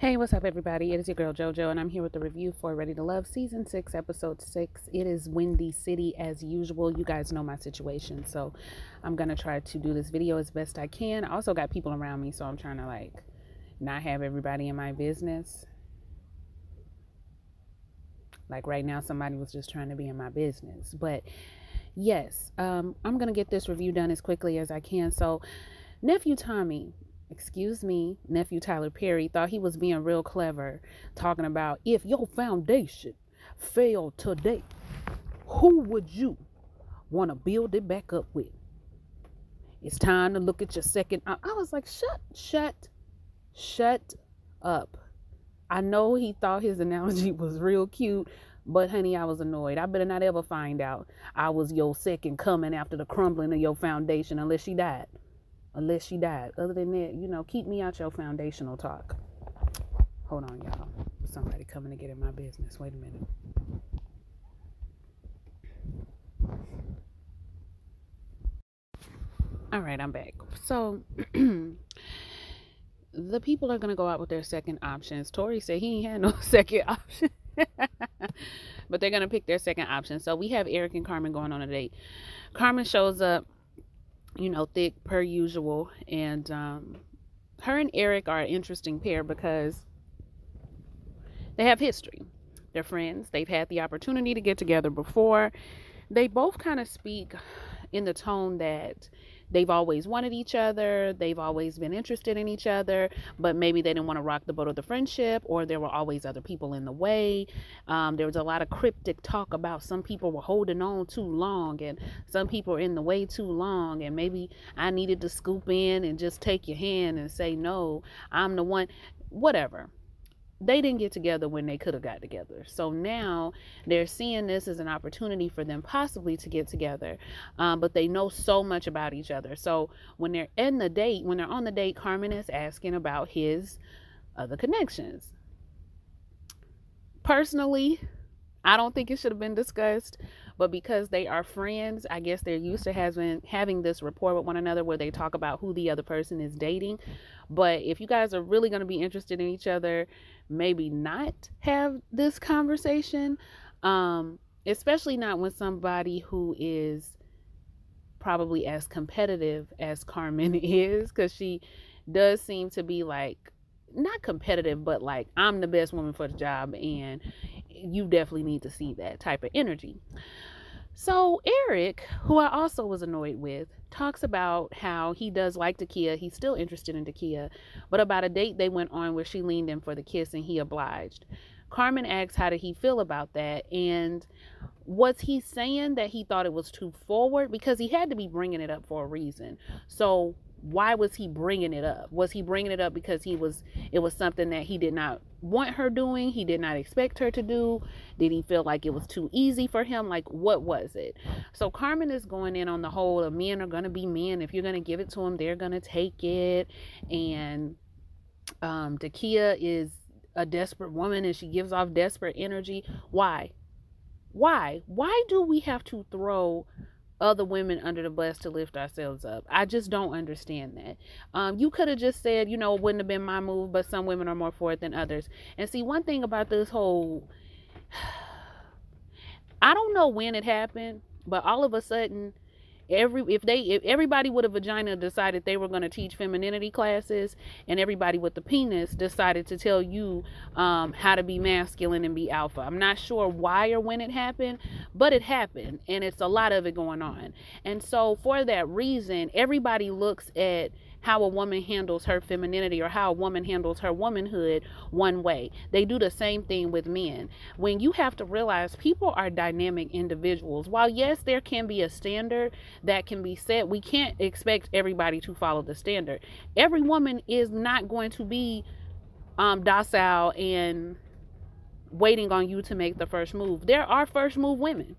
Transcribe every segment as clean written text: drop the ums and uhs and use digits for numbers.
Hey, what's up, everybody? It is your girl JoJo, and I'm here with the review for Ready to Love Season 6, Episode 6. It is Windy City as usual. You guys know my situation, so I'm going to try to do this video as best I can. I also got people around me, so I'm trying to, not have everybody in my business. Like right now, somebody was just trying to be in my business. But, yes, I'm going to get this review done as quickly as I can. So, Nephew Tyler Perry thought he was being real clever, talking about if your foundation failed today, who would you want to build it back up with? It's time to look at your second. I was like, shut up. I know he thought his analogy was real cute, but honey, I was annoyed. I better not ever find out I was your second coming after the crumbling of your foundation unless she died. Other than that, keep me out your foundational talk. Hold on, y'all. Somebody coming to get in my business. Wait a minute. All right, I'm back. So, the people are going to go out with their second options. Tori said he ain't had no second option. But they're going to pick their second option. So, we have Eric and Carmen going on a date. Carmen shows up, thick per usual, and her and Eric are an interesting pair because they have history. They're friends. They've had the opportunity to get together before. They both kind of speak in the tone that they've always wanted each other. They've always been interested in each other, but maybe they didn't want to rock the boat of the friendship, or there were always other people in the way. There was a lot of cryptic talk about some people were holding on too long and some people are in the way too long, and maybe I needed to scoop in and just take your hand and say, no, I'm the one, whatever. They didn't get together when they could have got together. So now they're seeing this as an opportunity for them possibly to get together. But they know so much about each other. So when they're on the date, Carmen is asking about his other connections. Personally, I don't think it should have been discussed, but because they are friends, I guess they're used to having this rapport with one another where they talk about who the other person is dating. But if you guys are really going to be interested in each other, maybe not have this conversation, especially not when somebody who is probably as competitive as Carmen is, because she does seem to be not competitive, but I'm the best woman for the job, and you definitely need to see that type of energy. So Eric, who I also was annoyed with, talks about how he does like Thekia. He's still interested in Thekia, but about a date they went on where she leaned in for the kiss and he obliged. Carmen asks how did he feel about that, and was he saying that he thought it was too forward? Because he had to be bringing it up for a reason. So why was he bringing it up? Was he bringing it up because it was something that he did not want her doing? He did not expect her to do? Did he feel like it was too easy for him? What was it? So Carmen is going in on the whole of men are going to be men. If you're going to give it to them, they're going to take it. And Thekia is a desperate woman and she gives off desperate energy. Why do we have to throw other women under the bus to lift ourselves up? I just don't understand that. You could have just said, it wouldn't have been my move, but some women are more for it than others. And see, one thing about this whole, I don't know when it happened, but all of a sudden, if everybody with a vagina decided they were going to teach femininity classes, and everybody with the penis decided to tell you how to be masculine and be alpha. I'm not sure why or when it happened, but it happened, and it's a lot of it going on. And so for that reason, everybody looks at how a woman handles her femininity or how a woman handles her womanhood one way. They do the same thing with men. When you have to realize people are dynamic individuals. While yes, there can be a standard that can be set, we can't expect everybody to follow the standard. Every woman is not going to be docile and waiting on you to make the first move. There are first move women.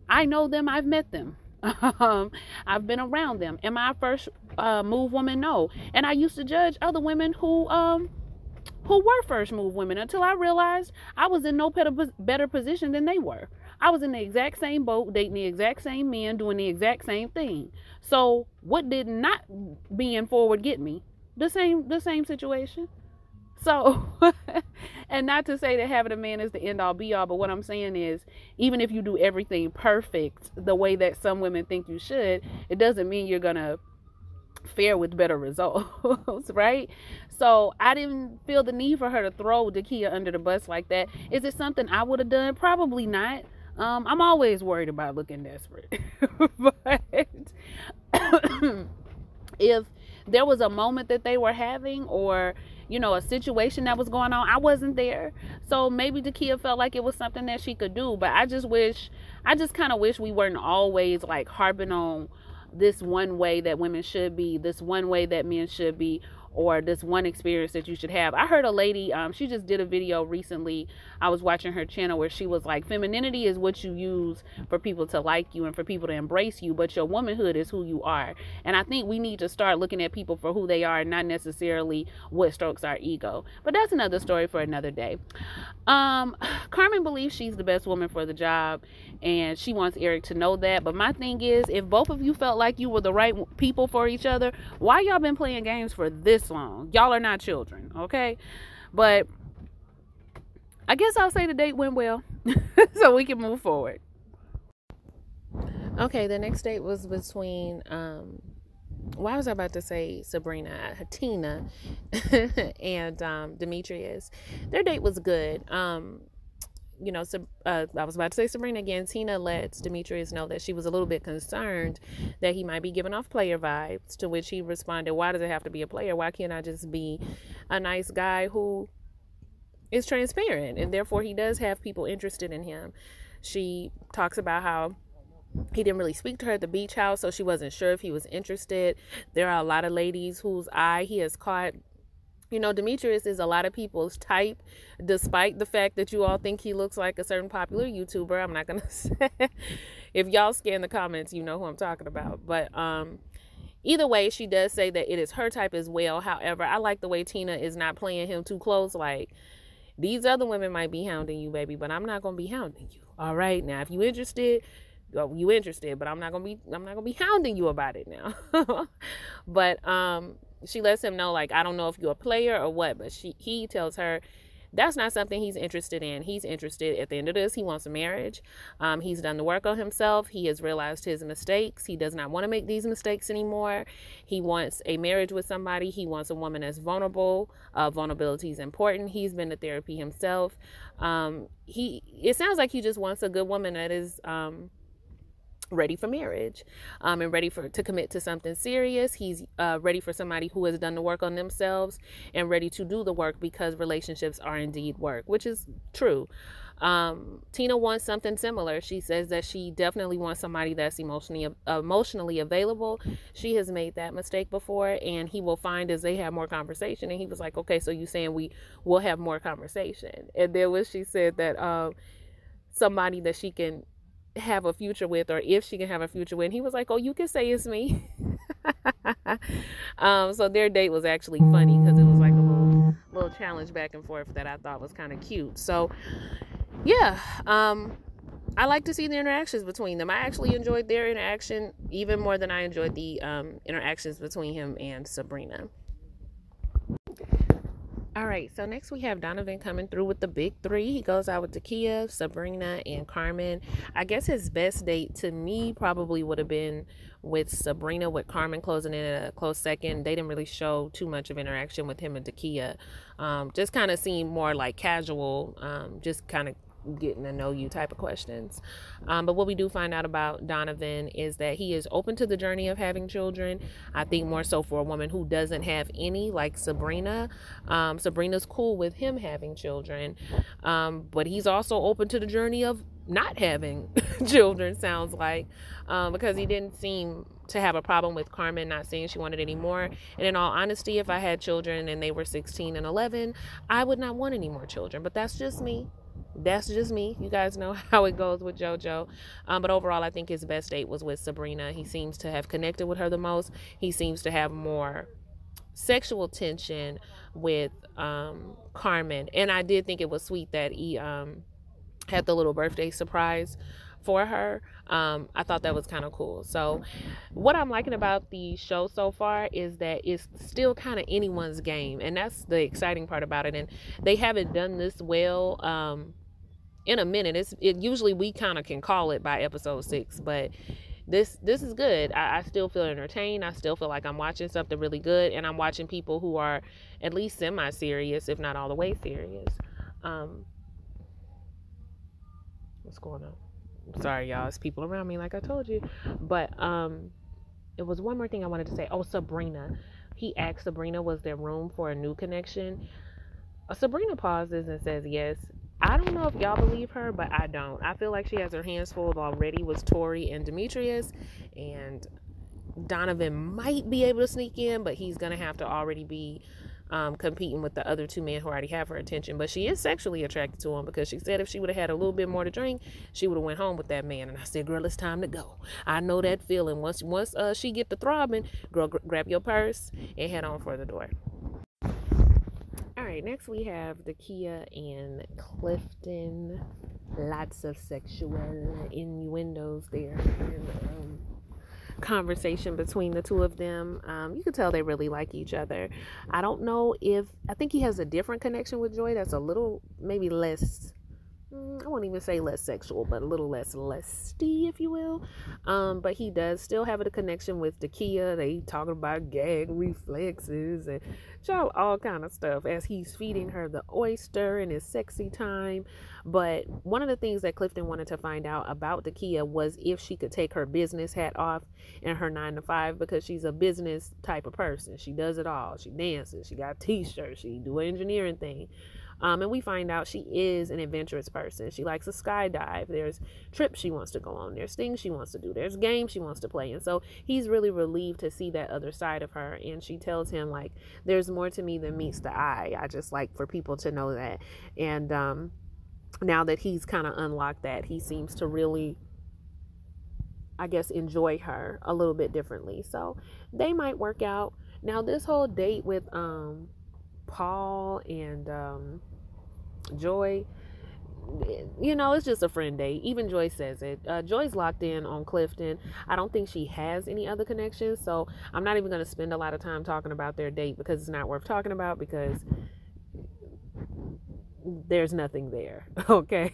I know them. I've met them. I've been around them. Am I a first move woman? No. And I used to judge other women who were first move women until I realized I was in no better position than they were. I was in the exact same boat, dating the exact same men, doing the exact same thing. So what did not being forward get me? The same situation. So, and not to say that having a man is the end all be all, but what I'm saying is, even if you do everything perfect the way that some women think you should, it doesn't mean you're going to fare with better results, right? So I didn't feel the need for her to throw Thekia under the bus like that. Is it something I would have done? Probably not. I'm always worried about looking desperate. But if there was a moment that they were having, or a situation that was going on, I wasn't there. So maybe Thekia felt like it was something that she could do. But I just kind of wish we weren't always like harping on this one way that women should be, this one way that men should be, or this one experience that you should have. I heard a lady, she just did a video recently. I was watching her channel where she was like, femininity is what you use for people to like you and for people to embrace you, but your womanhood is who you are. And I think we need to start looking at people for who they are and not necessarily what strokes our ego. But that's another story for another day. Carmen believes she's the best woman for the job, and she wants Eric to know that. But my thing is, if both of you felt like you were the right people for each other, why y'all been playing games for this long? Y'all are not children, okay? But I guess I'll say the date went well. So we can move forward. Okay, the next date was between why was I about to say Sabrina? Tina and Demetrius. Their date was good. I was about to say Sabrina again. Tina lets Demetrius know that she was a little bit concerned that he might be giving off player vibes, to which he responded, why does it have to be a player? Why can't I just be a nice guy who is transparent? And therefore he does have people interested in him. She talks about how he didn't really speak to her at the beach house, so she wasn't sure if he was interested. There are a lot of ladies whose eye he has caught. Demetrius is a lot of people's type, despite the fact that you all think he looks like a certain popular YouTuber. I'm not going to say. If y'all scan the comments, you know who I'm talking about. But either way, she does say that it is her type as well. However, I like the way Tina is not playing him too close. Like, these other women might be hounding you, baby, but I'm not going to be hounding you. All right? Now, if you interested, but I'm not going to be hounding you about it now. But she lets him know, like, I don't know if you're a player or what, but he tells her that's not something he's interested in. He's interested, at the end of this, he wants a marriage. He's done the work on himself. He has realized his mistakes. He does not want to make these mistakes anymore. He wants a marriage with somebody. He wants a woman that's vulnerable. Vulnerability is important. He's been to therapy himself. It sounds like he just wants a good woman that is ready for marriage, and ready to commit to something serious. He's ready for somebody who has done the work on themselves and ready to do the work, because relationships are indeed work, which is true. Tina wants something similar. She says that she definitely wants somebody that's emotionally available. She has made that mistake before, and he will find as they have more conversation. And he was like, okay, so you saying we will have more conversation? And then when she said that somebody that she can have a future with, or if she can have a future with, he was like, oh, you can say it's me. So their date was actually funny, because it was like a little challenge back and forth that I thought was kind of cute. So yeah, I like to see the interactions between them. I actually enjoyed their interaction even more than I enjoyed the interactions between him and Sabrina. All right, so next we have Donovan coming through with the big three. He goes out with Thekia, Sabrina, and Carmen. I guess his best date to me probably would have been with Sabrina, with Carmen closing in at a close second. They didn't really show too much of interaction with him and Thekia. Just kind of seemed more like casual, just kind of getting to know you type of questions. But what we do find out about Donovan is that he is open to the journey of having children. I think more so for a woman who doesn't have any, like Sabrina. Sabrina's cool with him having children, but he's also open to the journey of not having children, sounds like, because he didn't seem to have a problem with Carmen not saying she wanted any more. And in all honesty, if I had children and they were 16 and 11, I would not want any more children. But that's just me. You guys know how it goes with JoJo. But overall, I think his best date was with Sabrina. He seems to have connected with her the most. He seems to have more sexual tension with Carmen. And I did think it was sweet that he had the little birthday surprise for her. I thought that was kind of cool. So what I'm liking about the show so far is that it's still kind of anyone's game, and that's the exciting part about it. And they haven't done this well in a minute. It usually we kind of can call it by episode 6, but this is good. I still feel entertained. I still feel like I'm watching something really good, and I'm watching people who are at least semi-serious, if not all the way serious. What's going on? Sorry, y'all. It's people around me, like I told you. But it was one more thing I wanted to say. Oh, Sabrina. He asked Sabrina, was there room for a new connection? Sabrina pauses and says yes. I don't know if y'all believe her, but I don't. I feel like she has her hands full already with Tori and Demetrius, and Donovan might be able to sneak in, but he's going to have to already be competing with the other 2 men who already have her attention. But she is sexually attracted to him, because she said if she would have had a little bit more to drink, she would have went home with that man. And I said, girl, it's time to go. I know that feeling. Once she get the throbbing, girl, grab your purse and head on for the door. All right, next we have Thekia and Clifton. Lots of sexual innuendos there, and conversation between the 2 of them. You can tell they really like each other. I don't know if, I think he has a different connection with Joy that's a little, maybe less, I won't even say less sexual, but a little less lusty, if you will. But he does still have a connection with Thekia. They talking about gag reflexes and all kind of stuff as he's feeding her the oyster in his sexy time. But one of the things that Clifton wanted to find out about Thekia was if she could take her business hat off in her 9 to 5, because she's a business type of person. She does it all. She dances. She got t-shirts. She do an engineering thing. And we find out she is an adventurous person. She likes to skydive. There's trips she wants to go on. There's things she wants to do. There's games she wants to play. And so he's really relieved to see that other side of her. And she tells him, like, there's more to me than meets the eye. I just like for people to know that. And now that he's kind of unlocked that, he seems to really, I guess, enjoy her a little bit differently. So they might work out. Now, this whole date with Paul and Joy, you know, it's just a friend date. Even Joy says it. Joy's locked in on Clifton. I don't think she has any other connections, so I'm not even going to spend a lot of time talking about their date, because it's not worth talking about, because there's nothing there. Okay.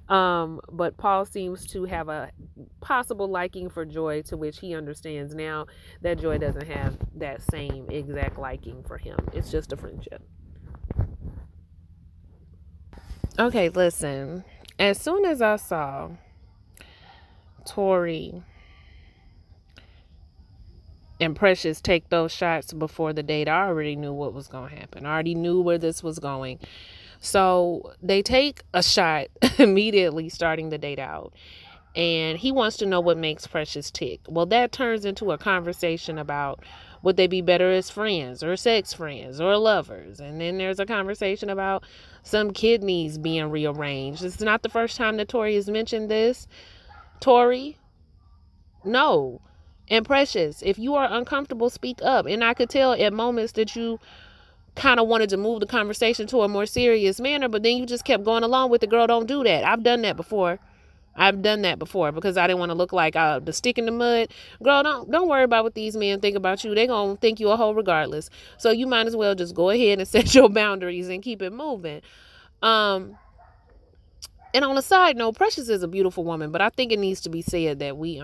But Paul seems to have a possible liking for Joy, to which he understands now that Joy doesn't have that same exact liking for him. It's just a friendship. Okay, listen. As soon as I saw Tori and Precious take those shots before the date, I already knew what was going to happen. I already knew where this was going. So they take a shot immediately starting the date out. And he wants to know what makes Precious tick. Well, that turns into a conversation about would they be better as friends or sex friends or lovers. And then there's a conversation about some kidneys being rearranged. It's not the first time that Tori has mentioned this. Tori, no. And Precious, if you are uncomfortable, speak up. And I could tell at moments that you kind of wanted to move the conversation to a more serious manner, but then you just kept going along with it. Girl, don't do that. I've done that before because I didn't want to look like the stick in the mud. Girl, don't worry about what these men think about you. They're going to think you a hoe regardless. So you might as well just go ahead and set your boundaries and keep it moving. And on a side note, Precious is a beautiful woman, but I think it needs to be said that we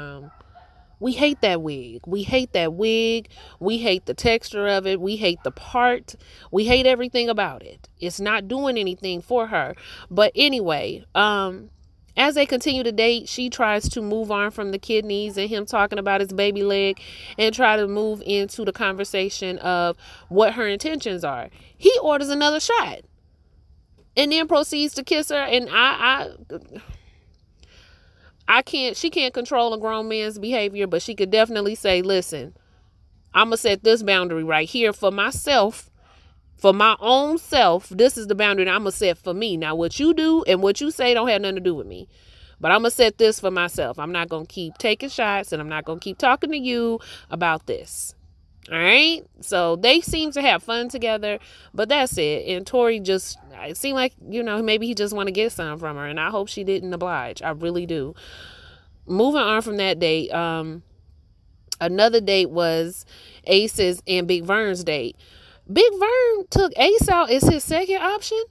hate that wig. We hate that wig. We hate the texture of it. We hate the part. We hate everything about it. It's not doing anything for her. But anyway, as they continue to date, she tries to move on from the kidneys and him talking about his baby leg and try to move into the conversation of what her intentions are. He orders another shot and then proceeds to kiss her. And she can't control a grown man's behavior, but she could definitely say, listen, I'm going to set this boundary right here for myself. For my own self, this is the boundary that I'm going to set for me. Now, what you do and what you say don't have nothing to do with me. But I'm going to set this for myself. I'm not going to keep taking shots, and I'm not going to keep talking to you about this. All right. So they seem to have fun together, but that's it. And Tori just, it seemed like, maybe he just want to get some from her. And I hope she didn't oblige. I really do. Moving on from that date, another date was Ace's and Bigvern's date. Bigvern took Ace out as his second option.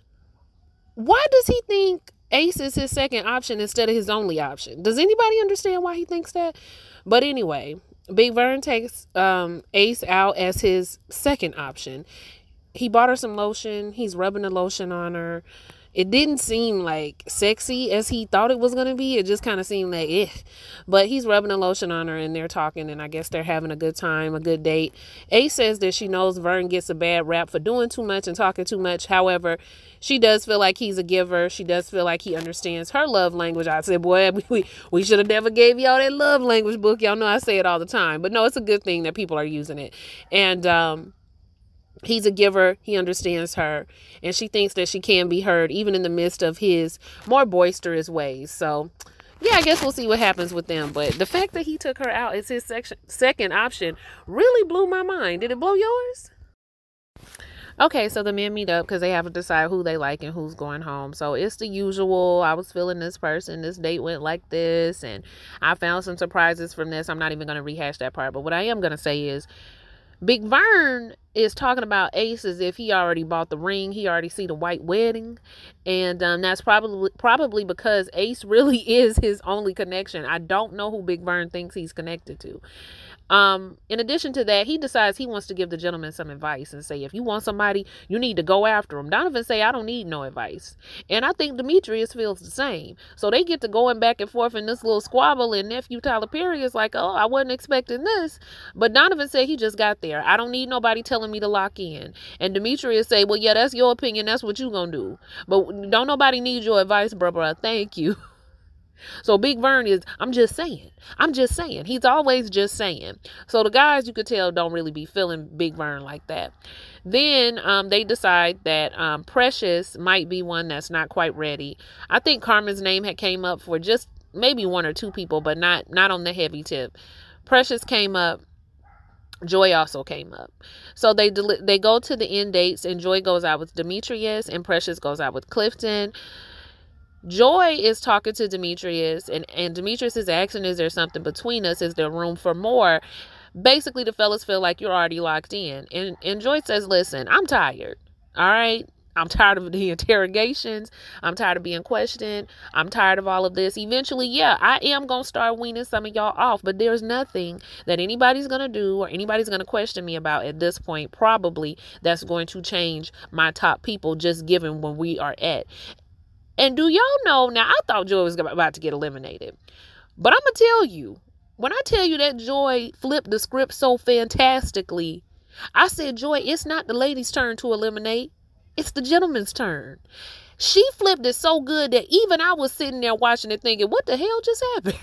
Why does he think Ace is his second option instead of his only option? Does anybody understand why he thinks that? But anyway, Bigvern takes Ace out as his second option. He bought her some lotion. He's rubbing the lotion on her. It didn't seem like sexy as he thought it was going to be. It just kind of seemed like, eh. But he's rubbing the lotion on her and they're talking, and I guess they're having a good time, a good date. Ace says that she knows Vern gets a bad rap for doing too much and talking too much. However, she does feel like he's a giver. She does feel like he understands her love language. I said, boy, we should have never gave y'all that love language book. Y'all know I say it all the time. But no, it's a good thing that people are using it. And, he's a giver. He understands her. And she thinks that she can be heard even in the midst of his more boisterous ways. So, yeah, I guess we'll see what happens with them. But the fact that he took her out as his second option really blew my mind. Did it blow yours? Okay, so the men meet up because they have to decide who they like and who's going home. So it's the usual. I was feeling this person. This date went like this. And I found some surprises from this. I'm not even going to rehash that part. But what I am going to say is, Bigvern is talking about Ace as if he already bought the ring. He already see the white wedding. And that's probably because Ace really is his only connection. I don't know who Bigvern thinks he's connected to. In addition to that, he decides he wants to give the gentleman some advice and say, if you want somebody, you need to go after him. Donovan say, I don't need no advice. And I think Demetrius feels the same. So they get to going back and forth in this little squabble, and nephew Tyler Perry is like, oh, I wasn't expecting this. But Donovan said he just got there. I don't need nobody telling me to lock in. And Demetrius say, well, yeah, that's your opinion. That's what you gonna do. But don't nobody need your advice, bruh. Thank you. So Bigvern is, I'm just saying. He's always just saying. So the guys, you could tell, don't really be feeling Bigvern like that. Then they decide that Precious might be one that's not quite ready. I think Carmen's name had came up for just maybe one or two people, but not on the heavy tip. Precious came up. Joy also came up. So they go to the end dates, and Joy goes out with Demetrius and Precious goes out with Clifton. Joy is talking to Demetrius, and Demetrius is asking, is there something between us? Is there room for more? Basically, the fellas feel like you're already locked in. And Joy says, listen, I'm tired. All right? I'm tired of the interrogations. I'm tired of being questioned. I'm tired of all of this. Eventually, yeah, I am going to start weaning some of y'all off, but there's nothing that anybody's going to do or anybody's going to question me about at this point, probably, that's going to change my top people, just given where we are at. And do y'all know, now I thought Joy was about to get eliminated. But I'm going to tell you, when I tell you that Joy flipped the script so fantastically, I said, Joy, it's not the lady's turn to eliminate. It's the gentleman's turn. She flipped it so good that even I was sitting there watching it thinking, what the hell just happened?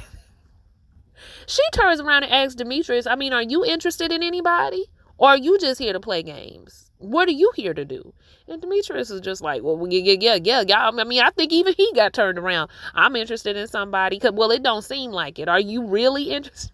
She turns around and asks Demetrius, I mean, are you interested in anybody? Or are you just here to play games? What are you here to do? And Demetrius is just like, well, yeah. I mean, I think even he got turned around. I'm interested in somebody. Well, it don't seem like it. Are you really interested?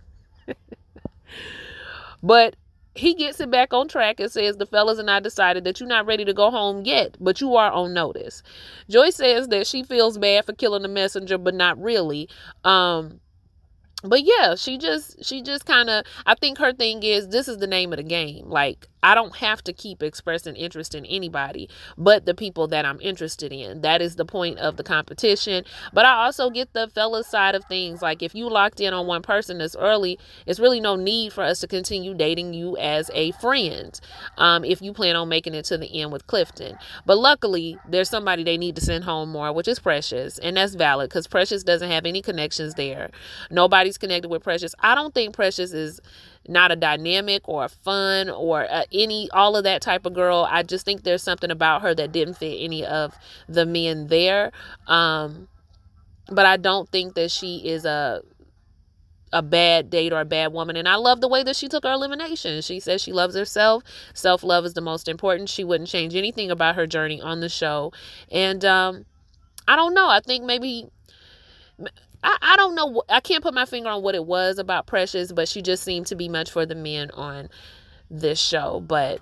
But he gets it back on track and says, the fellas and I decided that you're not ready to go home yet, but you are on notice. Joy says that she feels bad for killing the messenger, but not really. But yeah, she just kind of, I think her thing is, this is the name of the game. Like, I don't have to keep expressing interest in anybody but the people that I'm interested in. That is the point of the competition. But I also get the fella's side of things. Like, if you locked in on one person this early, it's really no need for us to continue dating you as a friend, if you plan on making it to the end with Clifton. But luckily, there's somebody they need to send home more, which is Precious. And that's valid because Precious doesn't have any connections there. Nobody's connected with Precious. I don't think Precious is not a dynamic or a fun or all of that type of girl. I just think there's something about her that didn't fit any of the men there. But I don't think that she is a bad date or a bad woman. And I love the way that she took her elimination. She says she loves herself. Self-love is the most important. She wouldn't change anything about her journey on the show. And I don't know. I think maybe... I don't know. I can't put my finger on what it was about Precious, but she just seemed to be much for the men on this show, but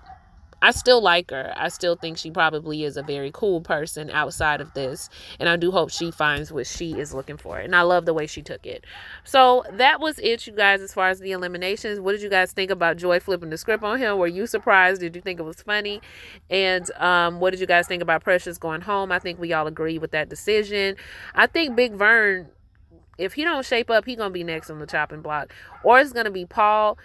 I still like her. I still think she probably is a very cool person outside of this. And I do hope she finds what she is looking for. And I love the way she took it. So that was it, you guys, as far as the eliminations. What did you guys think about Joy flipping the script on him? Were you surprised? Did you think it was funny? And what did you guys think about Precious going home? I think we all agree with that decision. I think Bigvern, if he don't shape up, he going to be next on the chopping block. Or it's going to be Paul.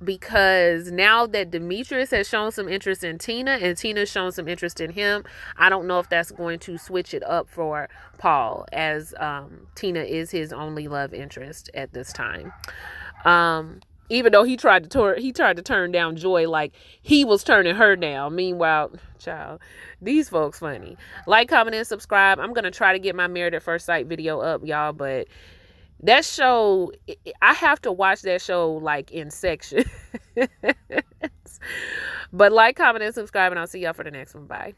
Because now that Demetrius has shown some interest in Tina and Tina's shown some interest in him, I don't know if that's going to switch it up for Paul, as Tina is his only love interest at this time. Even though he tried to turn down Joy like he was turning her down. Meanwhile, child, these folks funny. Like, comment, and subscribe. I'm gonna try to get my Married at First Sight video up, y'all, but that show, I have to watch that show like in sections. But like, comment, and subscribe, and I'll see y'all for the next one. Bye.